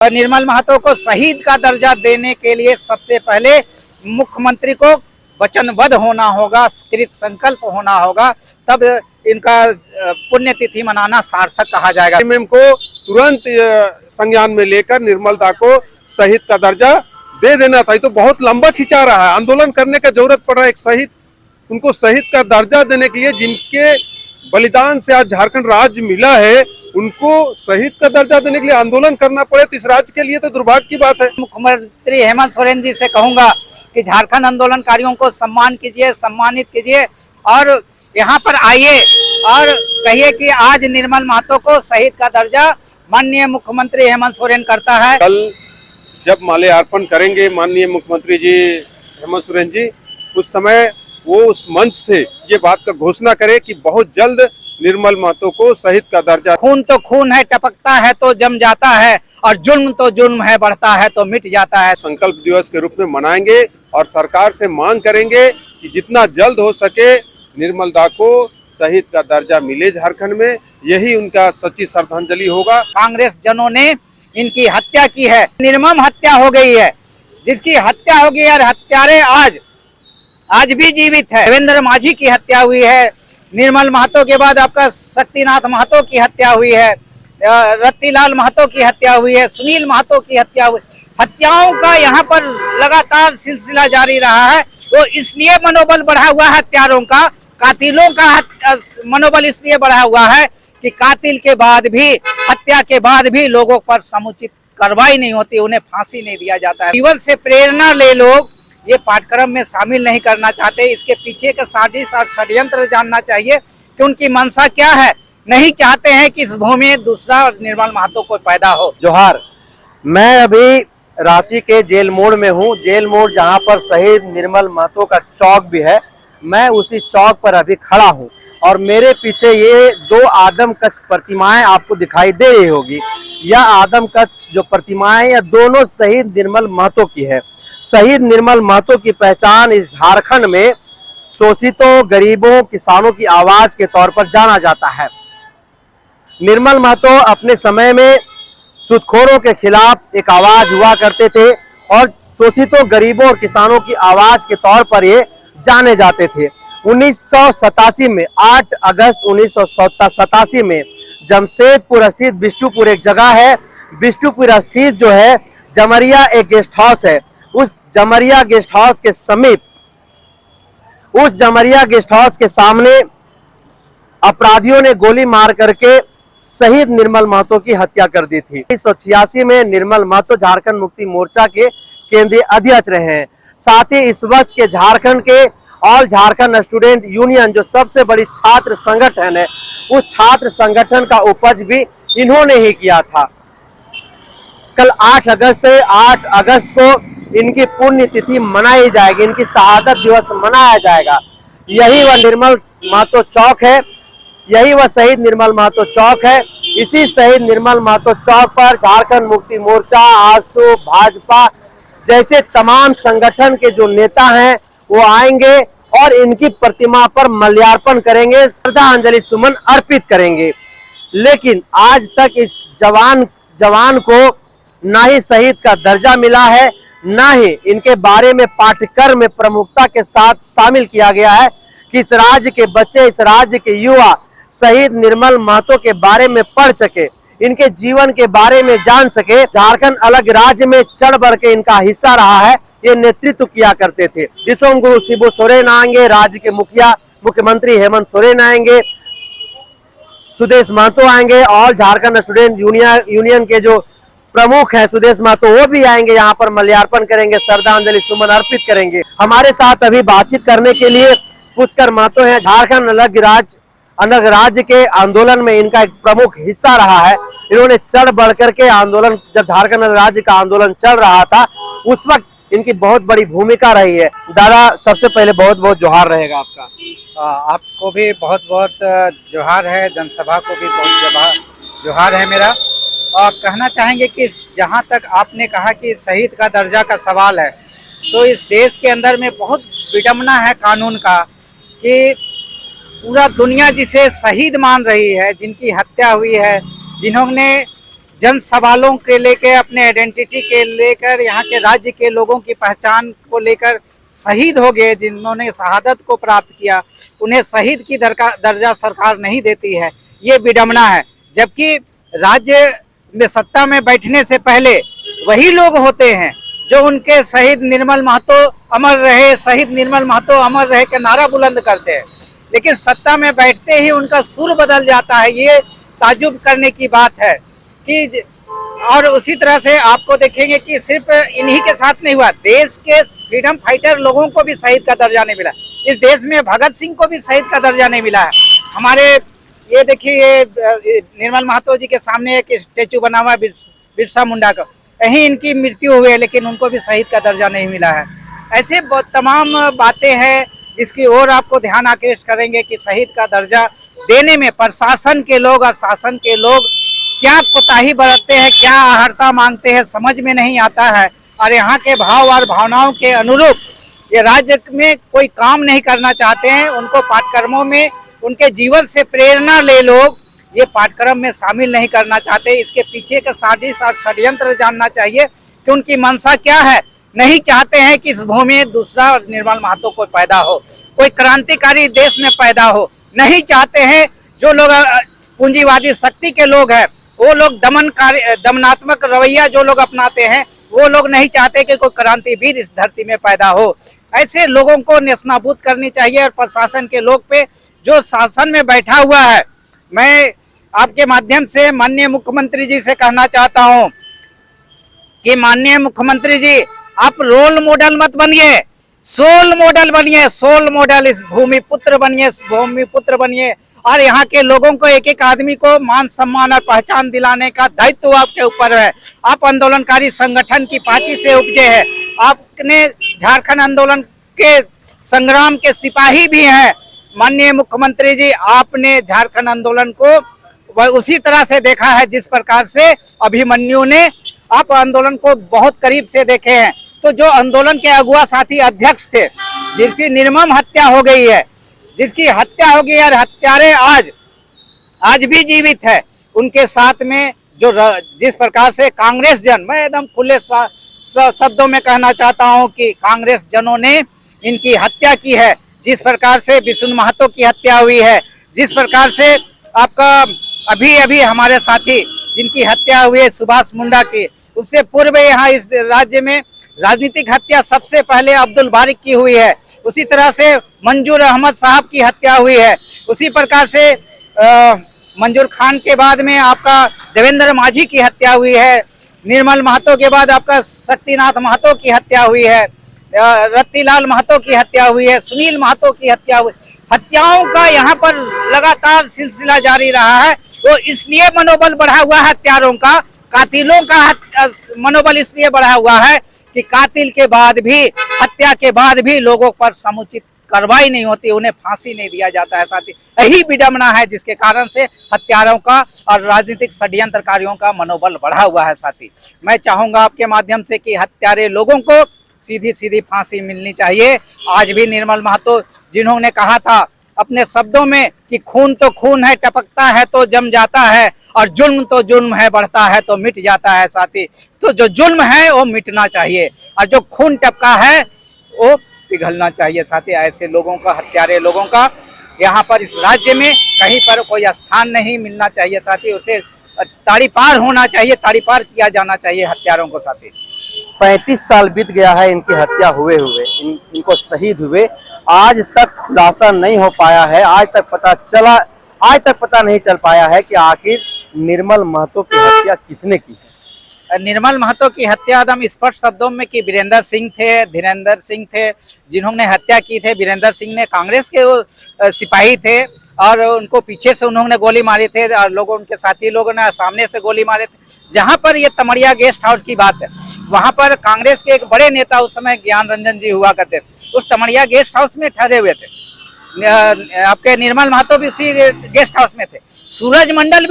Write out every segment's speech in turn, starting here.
निर्मल महतो को शहीद का दर्जा देने के लिए सबसे पहले मुख्यमंत्री को वचनबद्ध होना होगा, कृत संकल्प होना होगा, तब इनका पुण्यतिथि मनाना सार्थक कहा जाएगा। एमएम को तुरंत संज्ञान में लेकर निर्मलता को शहीद का दर्जा दे देना था। ये तो बहुत लंबा खिंचा रहा है, आंदोलन करने का जरूरत पड़ रहा है। एक शहीद, उनको शहीद का दर्जा देने के लिए, जिनके बलिदान से आज झारखंड राज्य मिला है, उनको शहीद का दर्जा देने के लिए आंदोलन करना पड़े तो इस राज्य के लिए तो दुर्भाग्य की बात है। मुख्यमंत्री हेमंत सोरेन जी से कहूंगा कि झारखंड आंदोलनकारियों को सम्मान कीजिए, सम्मानित कीजिए और यहाँ पर आइए और कहिए कि आज निर्मल महतो को शहीद का दर्जा माननीय मुख्यमंत्री हेमंत सोरेन करता है। कल जब माल्यार्पण करेंगे माननीय मुख्यमंत्री जी हेमंत सोरेन जी, उस समय वो उस मंच से ये बात का घोषणा करे कि बहुत जल्द निर्मल महतो को शहीद का दर्जा। खून तो खून है, टपकता है तो जम जाता है, और जुल्म तो जुल्म है, बढ़ता है तो मिट जाता है। संकल्प दिवस के रूप में मनाएंगे और सरकार से मांग करेंगे कि जितना जल्द हो सके निर्मलता को शहीद का दर्जा मिले झारखंड में। यही उनका सच्ची श्रद्धांजलि होगा। कांग्रेस जनों ने इनकी हत्या की है, निर्मम हत्या हो गई है, जिसकी हत्या हो गई और हत्यारे आज भी जीवित है। देवेंद्र माझी की हत्या हुई है, निर्मल महतो के बाद आपका शक्तिनाथ महतो की हत्या हुई है, रत्तीलाल महतो की हत्या हुई है, सुनील महतो की हत्या हुई। हत्याओं का यहाँ पर लगातार सिलसिला जारी रहा है। तो इसलिए मनोबल बढ़ा हुआ है हत्यारों का, कातिलों का मनोबल इसलिए बढ़ा हुआ है कि कातिल के बाद भी, हत्या के बाद भी लोगों पर समुचित कार्रवाई नहीं होती, उन्हें फांसी नहीं दिया जाता है। जीवन से प्रेरणा ले लोग ये पाठ्यक्रम में शामिल नहीं करना चाहते। इसके पीछे का साजिश और षड्यंत्र जानना चाहिए कि उनकी मंशा क्या है। नहीं चाहते हैं कि इस भूमि में दूसरा निर्मल महतो को पैदा हो। जोहार, मैं अभी रांची के जेल मोड़ में हूँ। जेल मोड़ जहाँ पर शहीद निर्मल महतो का चौक भी है, मैं उसी चौक पर अभी खड़ा हूँ और मेरे पीछे ये दो आदमकद प्रतिमाएं आपको दिखाई दे रही होगी। यह आदमकद जो प्रतिमाएं, यह दोनों शहीद निर्मल महतो की है। शहीद निर्मल महतो की पहचान इस झारखंड में शोषितों, गरीबों, किसानों की आवाज के तौर पर जाना जाता है। निर्मल महतो अपने समय में सूदखोरों के खिलाफ एक आवाज हुआ करते थे और शोषितों, गरीबों और किसानों की आवाज के तौर पर ये जाने जाते थे। 1987 में 8 अगस्त 1987 में जमशेदपुर स्थित बिष्टुपुर एक जगह है, बिष्टुपुर स्थित जो है जमरिया एक गेस्ट हाउस है, उस जमरिया गेस्ट हाउस के समीप, उस जमरिया गेस्ट हाउस के सामने अपराधियों ने गोली मार करके शहीद निर्मल महतो की हत्या कर दी थी। 1986 में निर्मल महतो झारखंड मुक्ति मोर्चा के केंद्रीय अध्यक्ष रहे हैं। साथ ही इस वक्त के झारखंड के ऑल झारखंड स्टूडेंट यूनियन जो सबसे बड़ी छात्र संगठन है, उस छात्र संगठन का उपज भी इन्होंने ही किया था। कल 8 अगस्त को इनकी पुण्य तिथि मनाई जाएगी, इनकी शहादत दिवस मनाया जाएगा। यही वह निर्मल महतो चौक है, यही वह शहीद निर्मल महतो चौक है। इसी शहीद निर्मल महतो चौक पर झारखंड मुक्ति मोर्चा, आजसू, भाजपा जैसे तमाम संगठन के जो नेता हैं वो आएंगे और इनकी प्रतिमा पर माल्यार्पण करेंगे, श्रद्धांजलि सुमन अर्पित करेंगे। लेकिन आज तक इस जवान को ना ही शहीद का दर्जा मिला है, ना ही इनके बारे में पाठ्यक्रम में प्रमुखता के साथ शामिल किया गया है कि इस राज्य के बच्चे, इस राज्य के युवा शहीद निर्मल महतो के बारे में पढ़ सके, इनके जीवन के बारे में जान सके। झारखंड अलग राज्य में चढ़ बढ़ के इनका हिस्सा रहा है, ये नेतृत्व किया करते थे। विश्वम गुरु शिबू सोरेन आएंगे, राज्य के मुखिया मुख्यमंत्री हेमंत सोरेन आएंगे, सुदेश महतो आएंगे और झारखंड स्टूडेंट यूनियन के जो प्रमुख है सुदेश महतो, वो भी आएंगे, यहाँ पर माल्यार्पण करेंगे, श्रद्धांजलि सुमन अर्पित करेंगे। हमारे साथ अभी बातचीत करने के लिए पुष्कर महतो है। झारखंड अलग राज्य के आंदोलन में इनका एक प्रमुख हिस्सा रहा है। इन्होंने चढ़ बढ़ करके आंदोलन, जब झारखंड राज्य का आंदोलन चल रहा था उस वक्त इनकी बहुत बड़ी भूमिका रही है। दादा, सबसे पहले बहुत बहुत जोहार रहेगा आपका। आपको भी बहुत बहुत जोहार है, जनसभा को भी बहुत जोहार है मेरा। और कहना चाहेंगे कि जहाँ तक आपने कहा कि शहीद का दर्जा का सवाल है, तो इस देश के अंदर में बहुत विडंबना है कानून का कि पूरा दुनिया जिसे शहीद मान रही है, जिनकी हत्या हुई है, जिन्होंने जन सवालों के लेकर, अपने आइडेंटिटी के लेकर, यहाँ के राज्य के लोगों की पहचान को लेकर शहीद हो गए, जिन्होंने शहादत को प्राप्त किया, उन्हें शहीद की दर्जा सरकार नहीं देती है। ये विडंबना है। जबकि राज्य में सत्ता में बैठने से पहले वही लोग होते हैं जो उनके शहीद निर्मल महतो अमर रहे, शहीद निर्मल महतो अमर रहे के नारा बुलंद करते हैं, लेकिन सत्ता में बैठते ही उनका सुर बदल जाता है। ये ताजुब करने की बात है कि और उसी तरह से आपको देखेंगे कि सिर्फ इन्हीं के साथ नहीं हुआ, देश के फ्रीडम फाइटर लोगों को भी शहीद का दर्जा नहीं मिला। इस देश में भगत सिंह को भी शहीद का दर्जा नहीं मिला है। हमारे ये देखिए, ये निर्मल महतो जी के सामने एक स्टेचू बना हुआ है बिरसा मुंडा का, कहीं इनकी मृत्यु हुई है लेकिन उनको भी शहीद का दर्जा नहीं मिला है। ऐसे तमाम बातें हैं जिसकी ओर आपको ध्यान आकृष्ट करेंगे कि शहीद का दर्जा देने में प्रशासन के लोग और शासन के लोग क्या कोताही बरतते हैं, क्या आहर्ता मांगते हैं, समझ में नहीं आता है। और यहाँ के भाव और भावनाओं के अनुरूप ये राज्य में कोई काम नहीं करना चाहते हैं। उनको पाठ्यक्रमों में उनके जीवन से प्रेरणा ले लोग ये पाठ्यक्रम में शामिल नहीं करना चाहते। इसके पीछे का साजिश और षड्यंत्र जानना चाहिए कि उनकी मंशा क्या है। नहीं चाहते हैं कि इस भूमि में दूसरा निर्मल महतो को पैदा हो, कोई क्रांतिकारी देश में पैदा हो। नहीं चाहते हैं जो लोग पूंजीवादी शक्ति के लोग हैं, वो लोग दमनात्मक रवैया जो लोग अपनाते हैं, वो लोग नहीं चाहते कि कोई क्रांतिवीर इस धरती में पैदा हो। ऐसे लोगों को नेस्तनाबूद करनी चाहिए। और प्रशासन के लोग पे जो शासन में बैठा हुआ है, मैं आपके माध्यम से माननीय मुख्यमंत्री जी से कहना चाहता हूं कि माननीय मुख्यमंत्री जी, आप रोल मॉडल मत बनिए, सोल मॉडल बनिए। सोल मॉडल इस भूमि पुत्र बनिए और यहाँ के लोगों को, एक एक आदमी को मान सम्मान और पहचान दिलाने का दायित्व आपके ऊपर है। आप आंदोलनकारी संगठन की पार्टी से उपजे हैं, आपने झारखंड आंदोलन के संग्राम के सिपाही भी हैं। माननीय मुख्यमंत्री जी, आपने झारखंड आंदोलन को उसी तरह से देखा है जिस प्रकार से अभिमन्यु ने, आप आंदोलन को बहुत करीब से देखे हैं। तो जो आंदोलन के अगुआ साथी अध्यक्ष थे, जिसकी निर्मम हत्या हो गई है, जिसकी हत्या हो गई और हत्यारे आज भी जीवित है, उनके साथ में जो जिस प्रकार से कांग्रेस जन, मैं एकदम खुले शब्दों में कहना चाहता हूं कि कांग्रेस जनों ने इनकी हत्या की है। जिस प्रकार से विष्णु महतो की हत्या हुई है, जिस प्रकार से आपका अभी हमारे साथी जिनकी हत्या हुई है सुभाष मुंडा की, उससे पूर्व यहाँ इस राज्य में राजनीतिक हत्या सबसे पहले अब्दुल बारिक की हुई है। उसी तरह से मंजूर अहमद साहब की हत्या हुई है। उसी प्रकार से मंजूर खान के बाद में आपका देवेंद्र माझी की हत्या हुई है। निर्मल महतो के बाद आपका शक्तिनाथ महतो की हत्या हुई है, रत्तीलाल महतो की हत्या हुई है, सुनील महतो की हत्या हुई। हत्याओं का यहाँ पर लगातार सिलसिला जारी रहा है। वो इसलिए मनोबल बढ़ा हुआ है हत्यारों का, कातिलों का मनोबल इसलिए बढ़ा हुआ है कि कातिल के बाद भी, हत्या के बाद भी लोगों पर समुचित कार्रवाई नहीं होती, उन्हें फांसी नहीं दिया जाता है। साथी, यही विडंबना है जिसके कारण से हत्यारों का और राजनीतिक षड्यंत्रकारियों का मनोबल बढ़ा हुआ है। साथी, मैं चाहूंगा आपके माध्यम से कि हत्यारे लोगों को सीधी फांसी मिलनी चाहिए। आज भी निर्मल महतो, जिन्होंने कहा था अपने शब्दों में कि खून तो खून है, टपकता है तो जम जाता है, और जुल्म तो जुल्म है, बढ़ता है तो मिट जाता है। साथी, तो जो जुल्म है वो मिटना चाहिए और जो खून टपका है वो पिघलना चाहिए। साथी, ऐसे लोगों का, हत्यारे लोगों का यहाँ पर इस राज्य में कहीं पर कोई स्थान नहीं मिलना चाहिए। साथी, उसे ताड़ी पार होना चाहिए, ताड़ी पार किया जाना चाहिए हत्यारों को। साथी, 35 साल बीत गया है इनकी हत्या हुए इनको शहीद हुए, आज तक खुलासा नहीं हो पाया है। आज तक पता नहीं चल पाया है कि आखिर निर्मल महतो की हत्या किसने की है। निर्मल महतो की हत्या एकदम स्पष्ट शब्दों में कि धीरेन्द्र सिंह थे जिन्होंने हत्या की थे। वीरेंद्र सिंह ने कांग्रेस के वो सिपाही थे और उनको पीछे से उन्होंने गोली मारी थे और लोगों, उनके साथी लोगों ने सामने से गोली मारे थे। जहां पर ये तमड़िया गेस्ट हाउस की बात है, वहां पर कांग्रेस के एक बड़े नेता उस समय ज्ञान रंजन जी हुआ करते थे, उस तमड़िया गेस्ट हाउस में ठहरे हुए थे। आपके निर्मल महतो भी उसी गेस्ट हाउस में थे, सूरज मंडल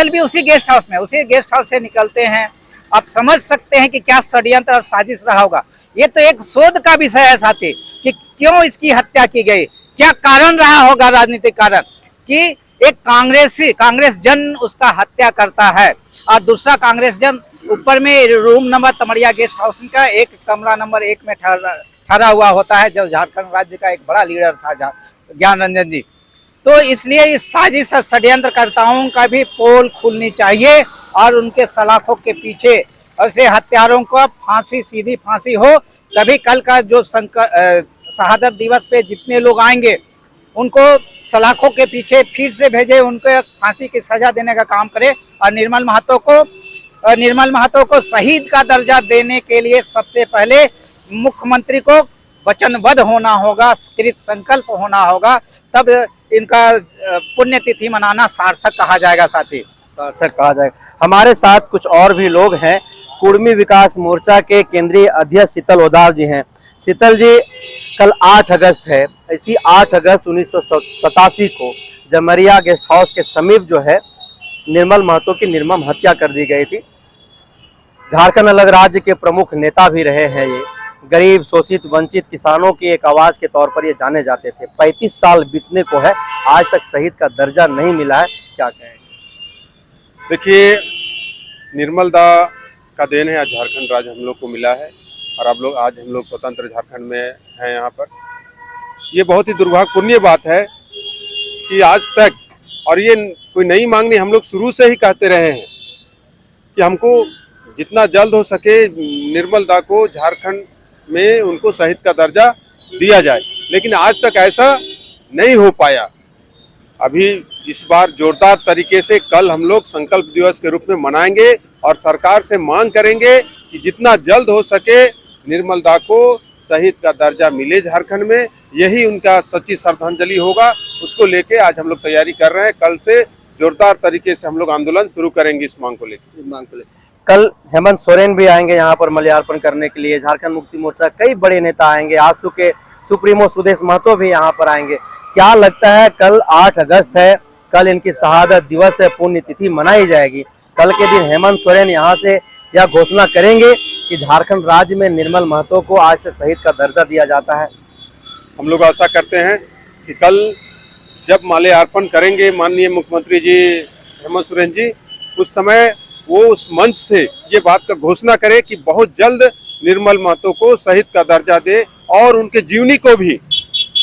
भी उसी गेस्ट हाउस में, उसी गेस्ट हाउस से निकलते हैं। आप समझ सकते हैं कि क्या षड्यंत्र और साजिश रहा होगा। ये तो एक शोध का विषय है साथी कि क्यों इसकी हत्या की गई, क्या कारण रहा होगा, राजनीतिक कारण कि एक कांग्रेस जन उसका हत्या करता है और दूसरा कांग्रेस जन ऊपर में रूम नंबर तमरिया गेस्ट हाउस का एक कमरा नंबर 1 में ठहरा हुआ होता है, जो झारखंड राज्य का एक बड़ा लीडर था ज्ञान रंजन जी। तो इसलिए इस साजिश और षड्यंत्रकर्ताओं का भी पोल खुलनी चाहिए और उनके सलाखों के पीछे ऐसे हत्यारों को फांसी, सीधी फांसी हो। तभी कल का जो शहादत दिवस पे जितने लोग आएंगे उनको सलाखों के पीछे फिर से भेजे, उनको फांसी की सजा देने का काम करे और निर्मल महतो को शहीद का दर्जा देने के लिए सबसे पहले मुख्यमंत्री को वचनबद्ध होना होगा, कृत संकल्प होना होगा, तब इनका पुण्यतिथि मनाना सार्थक कहा जाएगा। साथी सार्थक कहा जाएगा। हमारे साथ कुछ और भी लोग हैं। कुर्मी विकास मोर्चा के केंद्रीय अध्यक्ष शीतल ओदार जी हैं। शीतल जी, कल 8 अगस्त है। इसी 8 अगस्त 1987 को जमरिया गेस्ट हाउस के समीप जो है निर्मल महतो की निर्मम हत्या कर दी गई थी। झारखंड अलग राज्य के प्रमुख नेता भी रहे हैं। ये गरीब, शोषित, वंचित किसानों की एक आवाज के तौर पर ये जाने जाते थे। 35 साल बीतने को है, आज तक शहीद का दर्जा नहीं मिला है, क्या कहें? देखिए, निर्मल दा का देन है, आज झारखंड राज्य हम लोग को मिला है और आज हम लोग स्वतंत्र झारखंड में हैं। यहाँ पर ये बहुत ही दुर्भाग्यपूर्ण बात है कि आज तक, और ये कोई नई मांग नहीं, हम लोग शुरू से ही कहते रहे हैं कि हमको जितना जल्द हो सके निर्मल दा को झारखंड में उनको शहीद का दर्जा दिया जाए, लेकिन आज तक ऐसा नहीं हो पाया। अभी इस बार जोरदार तरीके से कल हम लोग संकल्प दिवस के रूप में मनाएंगे और सरकार से मांग करेंगे कि जितना जल्द हो सके निर्मल दा को शहीद का दर्जा मिले झारखंड में। यही उनका सच्ची श्रद्धांजलि होगा। उसको लेके आज हम लोग तैयारी कर रहे हैं। कल से जोरदार तरीके से हम लोग आंदोलन शुरू करेंगे इस मांग को लेकर। कल हेमंत सोरेन भी आएंगे यहाँ पर माल्यार्पण करने के लिए। झारखंड मुक्ति मोर्चा कई बड़े नेता आएंगे। आजसू के सुप्रीमो सुदेश महतो भी यहाँ पर आएंगे। क्या लगता है, कल 8 अगस्त है, कल इनकी शहादत दिवस है, पुण्यतिथि मनाई जाएगी। कल के दिन हेमंत सोरेन यहाँ से यह घोषणा करेंगे कि झारखंड राज्य में निर्मल महतो को आज से शहीद का दर्जा दिया जाता है। हम लोग आशा करते हैं कि कल जब माल्यार्पण करेंगे माननीय मुख्यमंत्री जी हेमंत सोरेन जी, उस समय वो उस मंच से ये बात का घोषणा करे कि बहुत जल्द निर्मल महतो को शहीद का दर्जा दे और उनके जीवनी को भी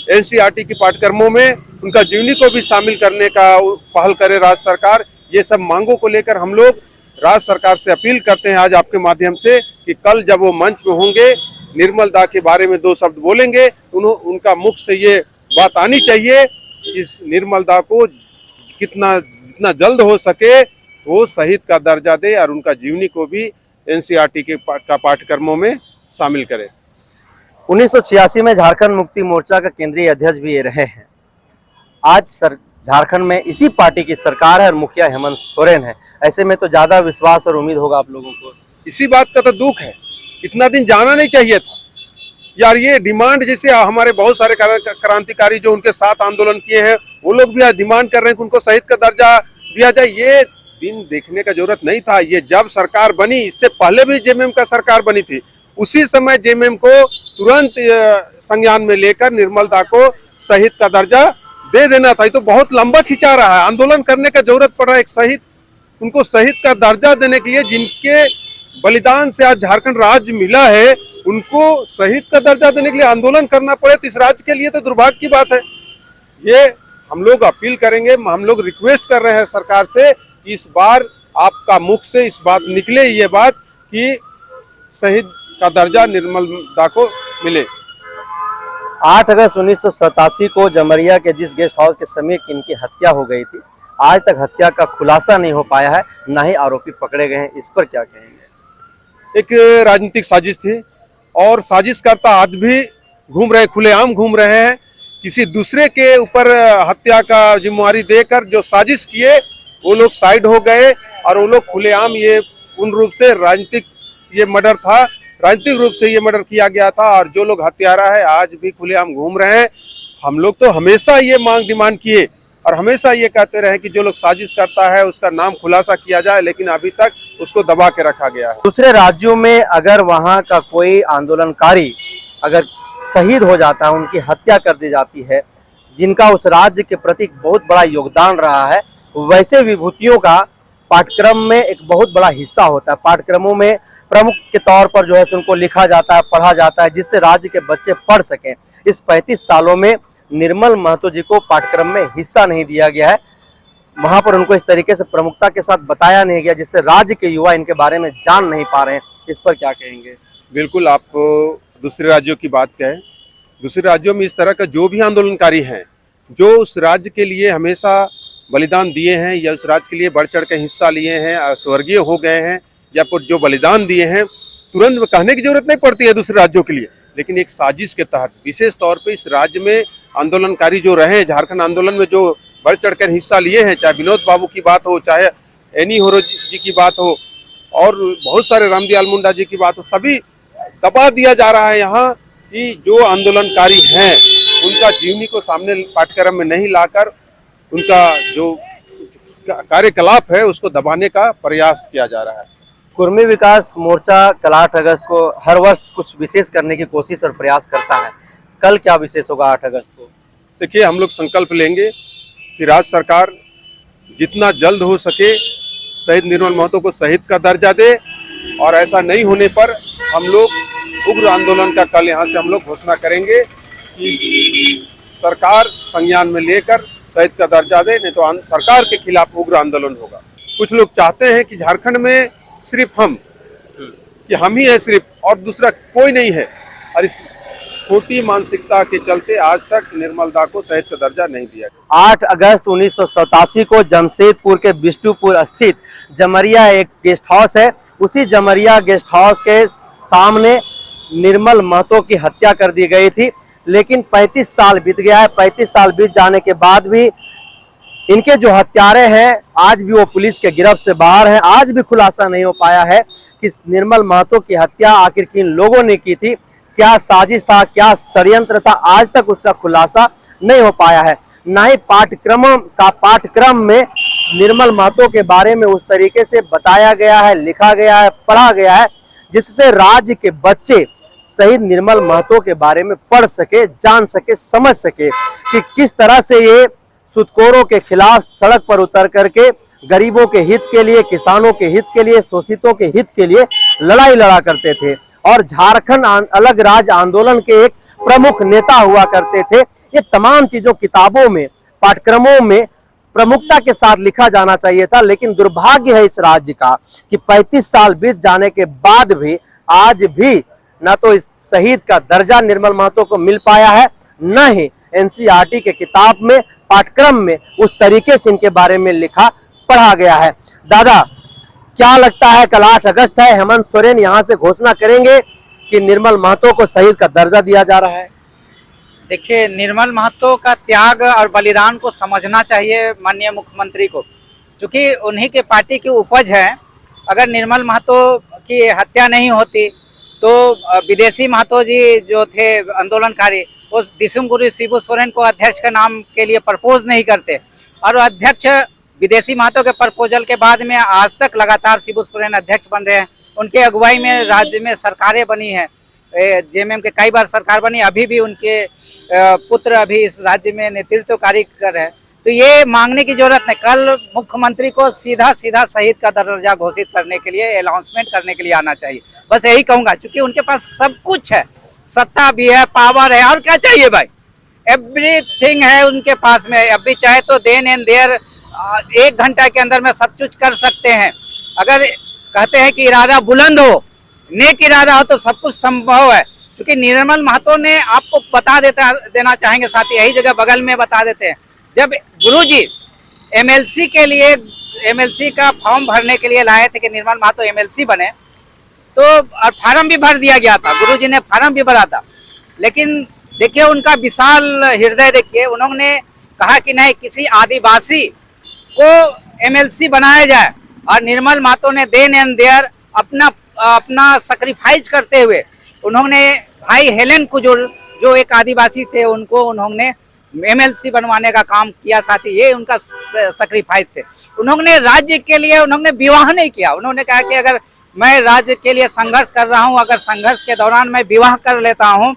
एनसीईआरटी के पाठ्यक्रमों में उनका जीवनी को भी शामिल करने का पहल करे राज्य सरकार। ये सब मांगों को लेकर हम लोग राज्य सरकार से अपील करते हैं आज आपके माध्यम से कि कल जब वो मंच में होंगे, निर्मल दा के बारे में 2 शब्द बोलेंगे, उनका मुख से ये बात आनी चाहिए कि निर्मल दा को जितना जल्द हो सके वो शहीद का दर्जा दे और उनका जीवनी को भी एनसीईआरटी के पाठ्यक्रमों में शामिल करे। 1986 में झारखंड मुक्ति मोर्चा का केंद्रीय अध्यक्ष भी ये रहे हैं। आज झारखंड में इसी पार्टी की सरकार है और मुखिया हेमंत सोरेन है। ऐसे में तो ज्यादा विश्वास और उम्मीद होगा आप लोगों को। इसी बात का तो दुख है, इतना दिन जाना नहीं चाहिए था यार। ये डिमांड जैसे हमारे बहुत सारे क्रांतिकारी जो उनके साथ आंदोलन किए हैं, वो लोग भी आज डिमांड कर रहे हैं कि उनको शहीद का दर्जा दिया जाए। ये दिन देखने का जरूरत नहीं था। ये जब सरकार बनी, इससे पहले भी जेएमएम का सरकार बनी थी, उसी समय जेएमएम को तुरंत संज्ञान में लेकर निर्मल दा को शहीद का दर्जा दे देना था। ये तो बहुत लंबा खिंचा रहा है, आंदोलन करने का जरूरत पड़ रहा है। एक शहीद, उनको शहीद का दर्जा देने के लिए जिनके बलिदान से आज झारखंड राज्य मिला है, उनको शहीद का दर्जा देने के लिए आंदोलन करना पड़े तो इस राज्य के लिए तो दुर्भाग्य की बात है। ये हम लोग अपील करेंगे, हम लोग रिक्वेस्ट कर रहे हैं सरकार से कि इस बार आपका मुख से इस बात निकले, ये बात कि शहीद का दर्जा निर्मल दा को मिले। 8 अगस्त 1987 को जमरिया के जिस गेस्ट हाउस के समीप इनकी हत्या हो गई थी, आज तक हत्या का खुलासा नहीं हो पाया है, ना ही आरोपी पकड़े गए हैं। इस पर क्या कहेंगे? एक राजनीतिक साजिश थी और साजिशकर्ता आज भी घूम रहे, खुलेआम घूम रहे हैं। किसी दूसरे के ऊपर हत्या का जिम्मेवारी देकर जो साजिश किए वो लोग साइड हो गए और वो लोग खुलेआम, ये पूर्ण रूप से राजनीतिक ये मर्डर था, राजनीतिक रूप से ये मर्डर किया गया था और जो लोग हत्यारा है आज भी खुलेआम घूम रहे हैं। हम लोग तो हमेशा ये डिमांड किए और हमेशा ये कहते रहे कि जो लोग साजिश करता है उसका नाम खुलासा किया जाए, लेकिन अभी तक उसको दबा के रखा गया है। दूसरे राज्यों में अगर वहाँ का कोई आंदोलनकारी अगर शहीद हो जाता है, उनकी हत्या कर दी जाती है, जिनका उस राज्य के प्रति बहुत बड़ा योगदान रहा है, वैसे विभूतियों का पाठ्यक्रम में एक बहुत बड़ा हिस्सा होता है। पाठ्यक्रमों में प्रमुख के तौर पर जो है उनको लिखा जाता है, पढ़ा जाता है, जिससे राज्य के बच्चे पढ़ सकें। इस 35 सालों में निर्मल महतो जी को पाठ्यक्रम में हिस्सा नहीं दिया गया है, वहां पर उनको इस तरीके से प्रमुखता के साथ बताया नहीं गया, जिससे राज्य के युवा इनके बारे में जान नहीं पा रहे हैं। इस पर क्या कहेंगे? बिल्कुल, आप दूसरे राज्यों की बात कहें, दूसरे राज्यों में इस तरह का जो भी आंदोलनकारी हैं, जो उस राज्य के लिए हमेशा बलिदान दिए हैं या उस राज्य के लिए बढ़ चढ़ के हिस्सा लिए हैं, स्वर्गीय हो गए हैं या फिर जो बलिदान दिए हैं, तुरंत कहने की जरूरत नहीं पड़ती है दूसरे राज्यों के लिए, लेकिन एक साजिश के तहत विशेष तौर पे इस राज्य में आंदोलनकारी जो रहे, झारखंड आंदोलन में जो बढ़ चढ़कर हिस्सा लिए हैं, चाहे विनोद बाबू की बात हो, चाहे एनी होरो जी की बात हो और बहुत सारे रामदयाल मुंडा जी की बात हो, सभी दबा दिया जा रहा है यहाँ कि जो आंदोलनकारी हैं उनका जीवनी को सामने पाठ्यक्रम में नहीं लाकर उनका जो कार्यकलाप है उसको दबाने का प्रयास किया जा रहा है। कुर्मी विकास मोर्चा कल 8 अगस्त को हर वर्ष कुछ विशेष करने की कोशिश और प्रयास करता है। कल क्या विशेष होगा 8 अगस्त को? देखिए, हम लोग संकल्प लेंगे कि राज्य सरकार जितना जल्द हो सके शहीद निर्मल महतो को शहीद का दर्जा दे, और ऐसा नहीं होने पर हम लोग उग्र आंदोलन का कल यहाँ से हम लोग घोषणा करेंगे कि सरकार संज्ञान में लेकर शहीद का दर्जा दे, नहीं तो सरकार के खिलाफ उग्र आंदोलन होगा। कुछ लोग चाहते हैं कि झारखंड में सिर्फ हम ही है सिर्फ, और दूसरा कोई नहीं है, और इस छोटी मानसिकता के चलते आज तक निर्मल दा को शहीद का दर्जा नहीं दिया। 8 अगस्त 1987 को जमशेदपुर के बिष्टुपुर स्थित जमरिया एक गेस्ट हाउस है, उसी जमरिया गेस्ट हाउस के सामने निर्मल महतो की हत्या कर दी गई थी। लेकिन 35 साल बीत गया है। 35 साल बीत जाने के बाद भी इनके जो हत्यारे हैं आज भी वो पुलिस के गिरफ्त से बाहर हैं। आज भी खुलासा नहीं हो पाया है कि निर्मल महतो की हत्या आखिर किन लोगों ने की थी, क्या साजिश था, क्या षड्यंत्र था, आज तक उसका खुलासा नहीं हो पाया है। ना ही पाठ्यक्रम में निर्मल महतो के बारे में उस तरीके से बताया गया है, लिखा गया है, पढ़ा गया है, जिससे राज्य के बच्चे शहीद निर्मल महतो के बारे में पढ़ सके, जान सके, समझ सके कि किस तरह से ये सुदखोरों के खिलाफ सड़क पर उतर करके गरीबों के हित के लिए, किसानों के हित के लिए, शोषितों के हित के लिए लड़ाई लड़ा करते थे और झारखंड अलग राज्य आंदोलन के एक प्रमुख नेता हुआ करते थे। ये तमाम चीजों किताबों में, पाठ्यक्रमों में प्रमुखता के साथ लिखा जाना चाहिए था, लेकिन दुर्भाग्य है इस राज्य का कि 35 साल बीत जाने के बाद भी आज भी न तो इस शहीद का दर्जा निर्मल महतो को मिल पाया है, न ही एनसीईआरटी के किताब में, पाठ्यक्रम में उस तरीके से इनके बारे में लिखा पढ़ा गया है। दादा, क्या लगता है कल 8 अगस्त है, हेमंत सोरेन यहाँ से घोषणा करेंगे कि निर्मल महतो को शहीद का दर्जा दिया जा रहा है? देखिए, निर्मल महतो का त्याग और बलिदान को समझना चाहिए माननीय मुख्यमंत्री को, क्योंकि उन्हीं के पार्टी की उपज है। अगर निर्मल महतो की हत्या नहीं होती तो विदेशी महतो जी जो थे आंदोलनकारी, वो दिसुमगुरु शिबू सोरेन को अध्यक्ष के नाम के लिए प्रपोज नहीं करते, और अध्यक्ष विदेशी महतो के प्रपोजल के बाद में आज तक लगातार शिबू सोरेन अध्यक्ष बन रहे हैं। उनके अगुवाई में राज्य में सरकारें बनी हैं, जेएमएम के कई बार सरकार बनी, अभी भी उनके पुत्र अभी इस राज्य में नेतृत्व कार्य कर रहे हैं। तो ये मांगने की जरूरत नहीं, कल मुख्यमंत्री को सीधा शहीद का दर्जा घोषित करने के लिए, अनाउंसमेंट करने के लिए आना चाहिए। बस यही कहूंगा, क्योंकि उनके पास सब कुछ है, सत्ता भी है, पावर है, और क्या चाहिए भाई, एवरीथिंग है उनके पास में। अभी चाहे तो देन एंड देयर 1 घंटा के अंदर में सब कुछ कर सकते हैं। अगर कहते हैं कि इरादा बुलंद हो, नेक इरादा हो, तो सब कुछ संभव है। क्योंकि निर्मल महतो ने आपको बता देना चाहेंगे साथ ही, यही जगह बगल में बता देते हैं, जब गुरुजी एमएलसी के लिए, एमएलसी का फॉर्म भरने के लिए लाए थे कि निर्मल महतो एमएलसी बने, तो और फार्म भी भर दिया गया था, गुरुजी ने फार्म भी भरा था। लेकिन देखिए उनका विशाल हृदय देखिए, उन्होंने कहा कि नहीं, किसी आदिवासी को एमएलसी बनाया जाए, और निर्मल महतो ने देन एंड देयर अपना सैक्रिफाइस करते हुए उन्होंने भाई हेलेन कुजूर जो एक आदिवासी थे, उनको उन्होंने एमएलसी बनवाने का काम किया। साथ ही ये उनका सैक्रिफाइस थे। उन्होंने राज्य के लिए उन्होंने विवाह नहीं किया। उन्होंने कहा कि अगर मैं राज्य के लिए संघर्ष कर रहा हूं, अगर संघर्ष के दौरान मैं विवाह कर लेता हूं,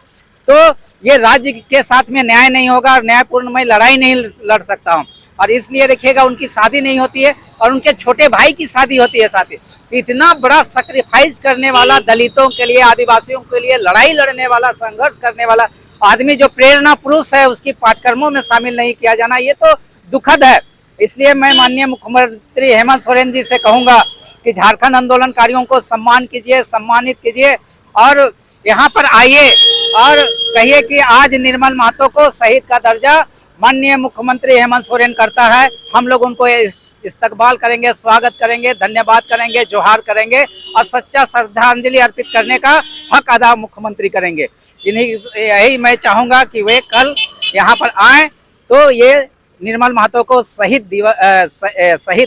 तो ये राज्य के साथ में न्याय नहीं होगा और न्यायपूर्ण मैं लड़ाई नहीं लड़ सकता हूँ। और इसलिए देखिएगा उनकी शादी नहीं होती है और उनके छोटे भाई की शादी होती है साथ ही। इतना बड़ा सैक्रिफाइस करने वाला, दलितों के लिए, आदिवासियों के लिए लड़ाई लड़ने वाला, संघर्ष करने वाला आदमी जो प्रेरणा पुरुष है, उसकी पाठ्यक्रमों में शामिल नहीं किया जाना, ये तो दुखद है। इसलिए मैं माननीय मुख्यमंत्री हेमंत सोरेन जी से कहूंगा कि झारखंड आंदोलनकारियों को सम्मान कीजिए, सम्मानित कीजिए और यहाँ पर आइए और कहिए कि आज निर्मल महतो को शहीद का दर्जा माननीय मुख्यमंत्री हेमंत सोरेन करता है। हम लोग उनको इस्तकबाल करेंगे, स्वागत करेंगे, धन्यवाद करेंगे, जोहार करेंगे और सच्चा श्रद्धांजलि अर्पित करने का हक अदा मुख्यमंत्री करेंगे। यही मैं चाहूंगा कि वे कल यहाँ पर आए तो ये निर्मल महतो को शहीद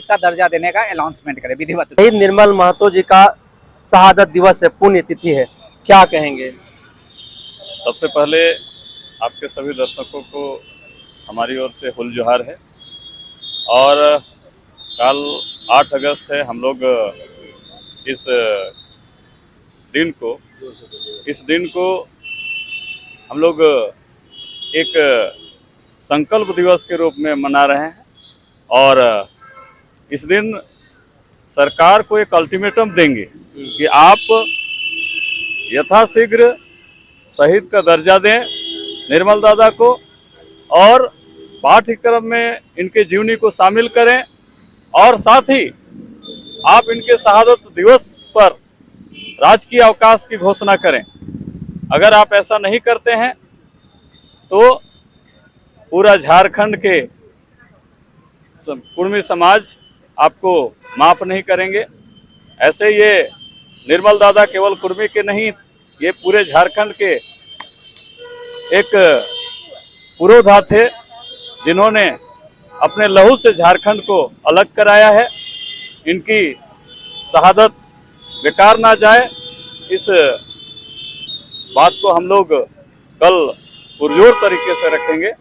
का दर्जा देने का अनाउंसमेंट करें विधिवत। शहीद निर्मल महतो जी का शहादत दिवस है, पुण्य तिथि है, क्या कहेंगे? सबसे पहले आपके सभी दर्शकों को हमारी ओर से हुल जोहार है। और कल 8 अगस्त है, हम लोग इस दिन को हम लोग एक संकल्प दिवस के रूप में मना रहे हैं और इस दिन सरकार को एक अल्टीमेटम देंगे कि आप यथाशीघ्र शहीद का दर्जा दें निर्मल दादा को और पाठ्यक्रम में इनके जीवनी को शामिल करें और साथ ही आप इनके शहादत दिवस पर राजकीय अवकाश की घोषणा करें। अगर आप ऐसा नहीं करते हैं तो पूरा झारखंड के कुर्मी समाज आपको माफ नहीं करेंगे। ऐसे ये निर्मल दादा केवल कुर्मी के नहीं, ये पूरे झारखंड के एक पुरोधा थे जिन्होंने अपने लहू से झारखंड को अलग कराया है। इनकी शहादत बेकार ना जाए, इस बात को हम लोग कल पुरजोर तरीके से रखेंगे।